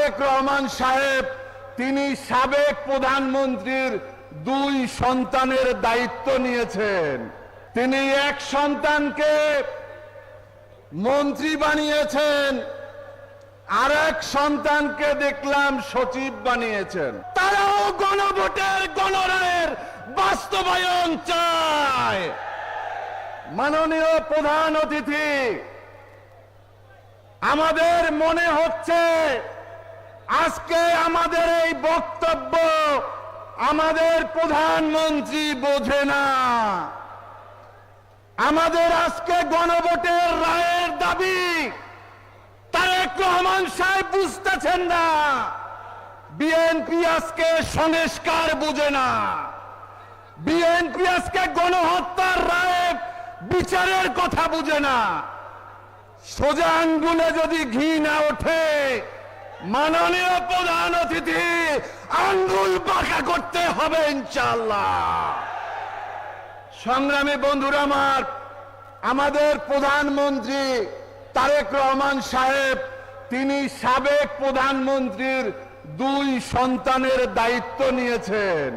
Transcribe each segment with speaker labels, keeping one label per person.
Speaker 1: তারেক রহমান সাহেব তিনি সাবেক প্রধানমন্ত্রীর 2 সন্তানের দায়িত্ব নিয়েছেন। তিনি এক সন্তানকে মন্ত্রী বানিয়েছেন, আরেক সন্তানকে দেখলাম সচিব বানিয়েছেন। তারাও গণভোটের গণরায়ের বাস্তবায়ন চায়। মাননীয় প্রধান অতিথি, আমাদের মনে হচ্ছে আজকে আমাদের এই বক্তব্য আমাদের প্রধানমন্ত্রী বোঝে না। আমাদের আজকে গণভোটের রায়ের দাবি তারেক রহমান সাহেব বুঝতেছেন না। বিএনপি আজকে সংস্কার বুঝে না। বিএনপি আজকে গণহত্যার রায় বিচারের কথা বুঝে না। সোজা আঙ্গুলে যদি ঘি না ওঠে, মাননীয় প্রধান অতিথি, আঙ্গুল বাঁকা করতে হবে ইনশাআল্লাহ। সংগ্রামী বন্ধুরা আমার, আমাদের প্রধানমন্ত্রী তারেক রহমান সাহেব তিনি সাবেক প্রধানমন্ত্রীর 2 সন্তানের দায়িত্ব নিয়েছেন।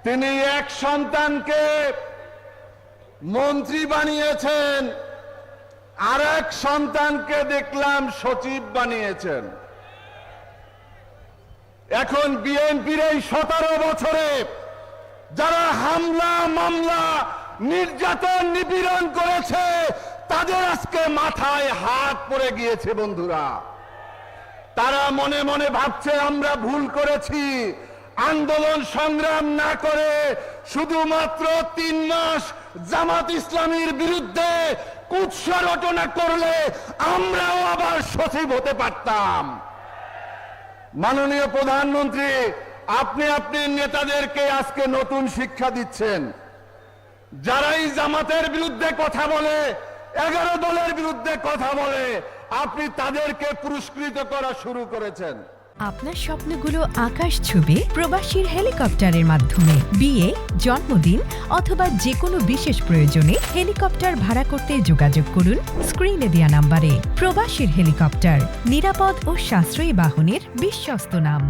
Speaker 1: তিনি এক সন্তানকে মন্ত্রী বানিয়েছেন, আরেক সন্তানকে দেখলাম সচিব বানিয়েছেন। এখন বিএনপির এই 17 বছরে যারা হামলা মামলা নির্যাতন নিপীড়ন করেছে তাদের আজকে মাথায় হাত পড়ে গিয়েছে। বন্ধুরা, তারা মনে মনে ভাবছে আমরা ভুল করেছি। আন্দোলন সংগ্রাম না করে শুধুমাত্র 3 মাস জামাত ইসলামীর বিরুদ্ধে কুৎসা রটনা করলে আমরাও আবার সচিব হতে পারতাম। মাননীয় প্রধানমন্ত্রী, আপনি আপনার নেতাদেরকে আজকে নতুন শিক্ষা দিচ্ছেন। যারাই জামাতের বিরুদ্ধে কথা বলে, 11 দলের বিরুদ্ধে কথা বলে, আপনি তাদেরকে পুরস্কৃত করা শুরু করেছেন।
Speaker 2: আপনার স্বপ্নগুলো আকাশ ছুবে প্রবাসীর হেলিকপ্টারের মাধ্যমে। বিয়ে, জন্মদিন অথবা যে কোনো বিশেষ প্রয়োজনে হেলিকপ্টার ভাড়া করতে যোগাযোগ করুন স্ক্রিনে দেয়া নাম্বারে। প্রবাসীর হেলিকপ্টার, নিরাপদ ও সাশ্রয়ী বাহনের বিশ্বস্ত নাম।